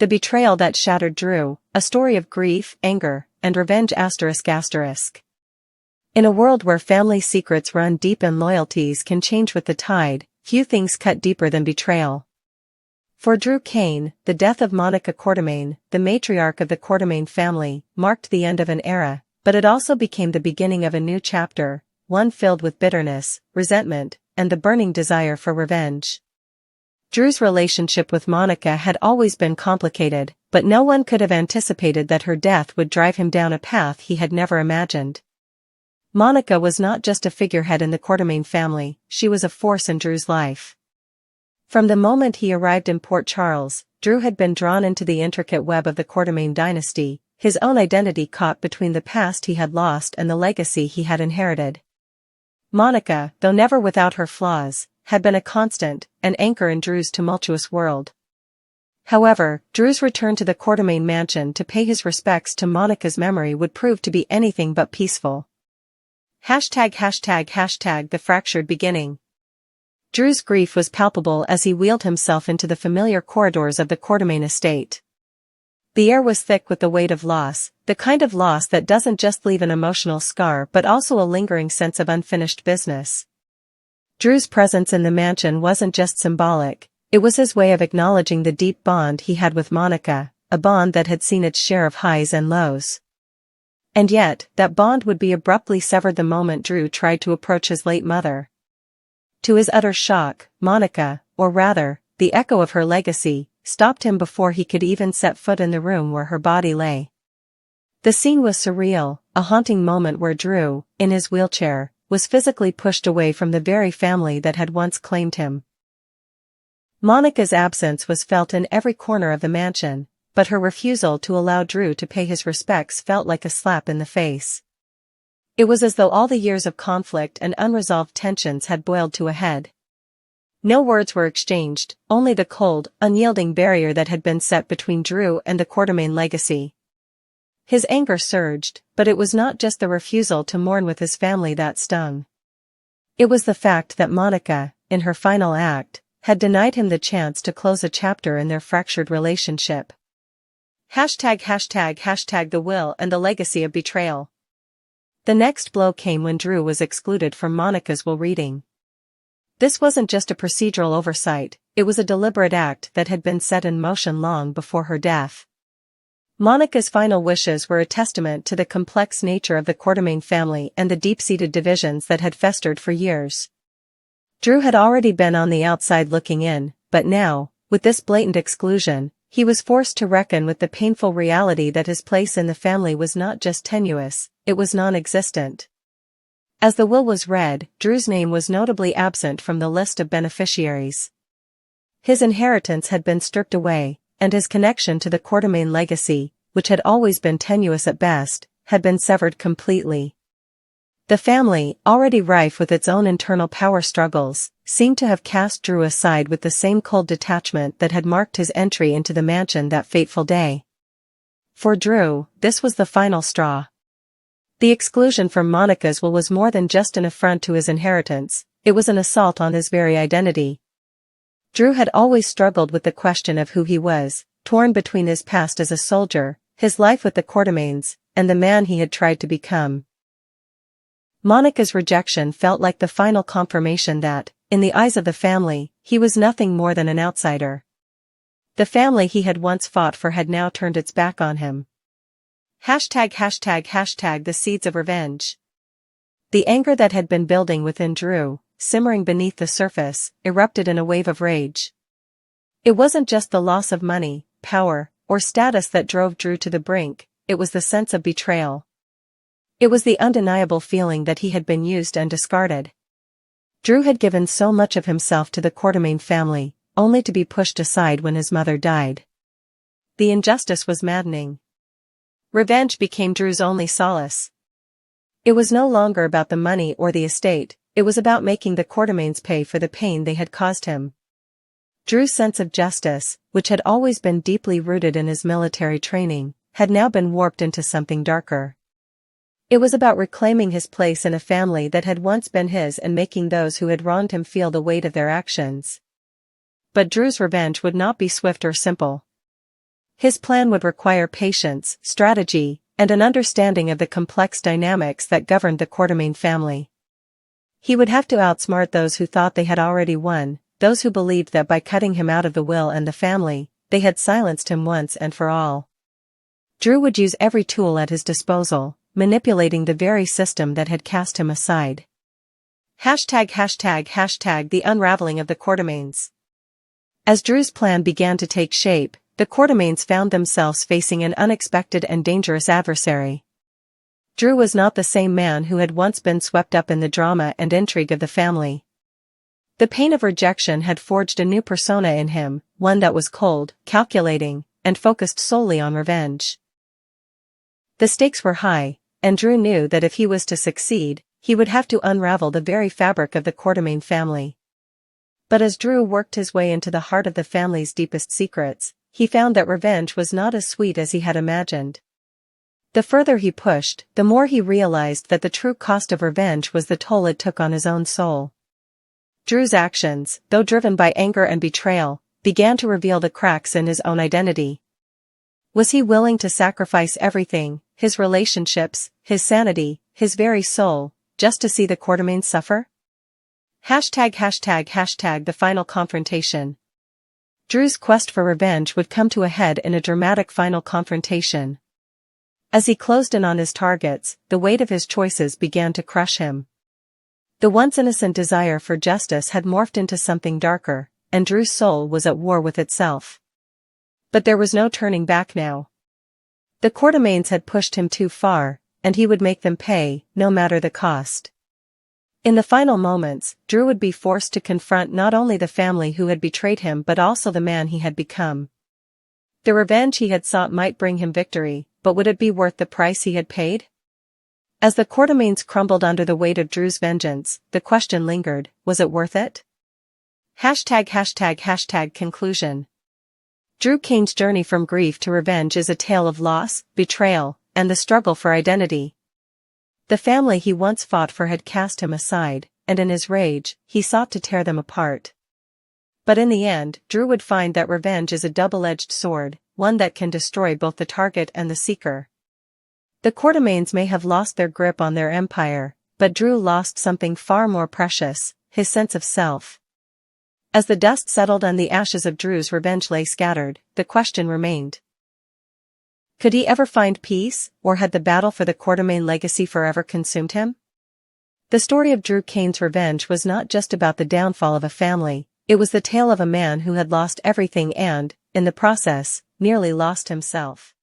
The betrayal that shattered Drew, a story of grief, anger, and revenge ****. In a world where family secrets run deep and loyalties can change with the tide, few things cut deeper than betrayal. For Drew Kane, the death of Monica Quartermaine, the matriarch of the Quartermaine family, marked the end of an era, but it also became the beginning of a new chapter, one filled with bitterness, resentment, and the burning desire for revenge. Drew's relationship with Monica had always been complicated, but no one could have anticipated that her death would drive him down a path he had never imagined. Monica was not just a figurehead in the Quartermaine family, she was a force in Drew's life. From the moment he arrived in Port Charles, Drew had been drawn into the intricate web of the Quartermaine dynasty, his own identity caught between the past he had lost and the legacy he had inherited. Monica, though never without her flaws, had been a constant, an anchor in Drew's tumultuous world. However, Drew's return to the Quartermaine mansion to pay his respects to Monica's memory would prove to be anything but peaceful. ###The fractured beginning. Drew's grief was palpable as he wheeled himself into the familiar corridors of the Quartermaine estate. The air was thick with the weight of loss, the kind of loss that doesn't just leave an emotional scar but also a lingering sense of unfinished business. Drew's presence in the mansion wasn't just symbolic, it was his way of acknowledging the deep bond he had with Monica, a bond that had seen its share of highs and lows. And yet, that bond would be abruptly severed the moment Drew tried to approach his late mother. To his utter shock, Monica, or rather, the echo of her legacy, stopped him before he could even set foot in the room where her body lay. The scene was surreal, a haunting moment where Drew, in his wheelchair, was physically pushed away from the very family that had once claimed him. Monica's absence was felt in every corner of the mansion, but her refusal to allow Drew to pay his respects felt like a slap in the face. It was as though all the years of conflict and unresolved tensions had boiled to a head. No words were exchanged, only the cold, unyielding barrier that had been set between Drew and the Quartermaine legacy. His anger surged, but it was not just the refusal to mourn with his family that stung. It was the fact that Monica, in her final act, had denied him the chance to close a chapter in their fractured relationship. ###The will and the legacy of betrayal. The next blow came when Drew was excluded from Monica's will reading. This wasn't just a procedural oversight, it was a deliberate act that had been set in motion long before her death. Monica's final wishes were a testament to the complex nature of the Quartermaine family and the deep-seated divisions that had festered for years. Drew had already been on the outside looking in, but now, with this blatant exclusion, he was forced to reckon with the painful reality that his place in the family was not just tenuous, it was non-existent. As the will was read, Drew's name was notably absent from the list of beneficiaries. His inheritance had been stripped away, and his connection to the Quartermaine legacy, which had always been tenuous at best, had been severed completely. The family, already rife with its own internal power struggles, seemed to have cast Drew aside with the same cold detachment that had marked his entry into the mansion that fateful day. For Drew, this was the final straw. The exclusion from Monica's will was more than just an affront to his inheritance, it was an assault on his very identity. Drew had always struggled with the question of who he was, torn between his past as a soldier, his life with the Quartermaines, and the man he had tried to become. Monica's rejection felt like the final confirmation that, in the eyes of the family, he was nothing more than an outsider. The family he had once fought for had now turned its back on him. ###The seeds of revenge. The anger that had been building within Drew, simmering beneath the surface, erupted in a wave of rage. It wasn't just the loss of money, power, or status that drove Drew to the brink, it was the sense of betrayal. It was the undeniable feeling that he had been used and discarded. Drew had given so much of himself to the Quartermaine family, only to be pushed aside when his mother died. The injustice was maddening. Revenge became Drew's only solace. It was no longer about the money or the estate, it was about making the Quartermaines pay for the pain they had caused him. Drew's sense of justice, which had always been deeply rooted in his military training, had now been warped into something darker. It was about reclaiming his place in a family that had once been his and making those who had wronged him feel the weight of their actions. But Drew's revenge would not be swift or simple. His plan would require patience, strategy, and an understanding of the complex dynamics that governed the Quartermaine family. He would have to outsmart those who thought they had already won, those who believed that by cutting him out of the will and the family, they had silenced him once and for all. Drew would use every tool at his disposal, manipulating the very system that had cast him aside. The unraveling of the Quartermaines. As Drew's plan began to take shape, the Quartermaines found themselves facing an unexpected and dangerous adversary. Drew was not the same man who had once been swept up in the drama and intrigue of the family. The pain of rejection had forged a new persona in him, one that was cold, calculating, and focused solely on revenge. The stakes were high, and Drew knew that if he was to succeed, he would have to unravel the very fabric of the Quartermaine family. But as Drew worked his way into the heart of the family's deepest secrets, he found that revenge was not as sweet as he had imagined. The further he pushed, the more he realized that the true cost of revenge was the toll it took on his own soul. Drew's actions, though driven by anger and betrayal, began to reveal the cracks in his own identity. Was he willing to sacrifice everything, his relationships, his sanity, his very soul, just to see the Quartermaines suffer? The final confrontation. Drew's quest for revenge would come to a head in a dramatic final confrontation. As he closed in on his targets, the weight of his choices began to crush him. The once innocent desire for justice had morphed into something darker, and Drew's soul was at war with itself. But there was no turning back now. The Quartermaines had pushed him too far, and he would make them pay, no matter the cost. In the final moments, Drew would be forced to confront not only the family who had betrayed him but also the man he had become. The revenge he had sought might bring him victory, but would it be worth the price he had paid? As the Quartermaines crumbled under the weight of Drew's vengeance, the question lingered, was it worth it? Conclusion. Drew Kane's journey from grief to revenge is a tale of loss, betrayal, and the struggle for identity. The family he once fought for had cast him aside, and in his rage, he sought to tear them apart. But in the end, Drew would find that revenge is a double-edged sword, one that can destroy both the target and the seeker. The Quartermaines may have lost their grip on their empire, but Drew lost something far more precious, his sense of self. As the dust settled and the ashes of Drew's revenge lay scattered, the question remained. Could he ever find peace, or had the battle for the Quartermaine legacy forever consumed him? The story of Drew Kane's revenge was not just about the downfall of a family, it was the tale of a man who had lost everything and, in the process, nearly lost himself.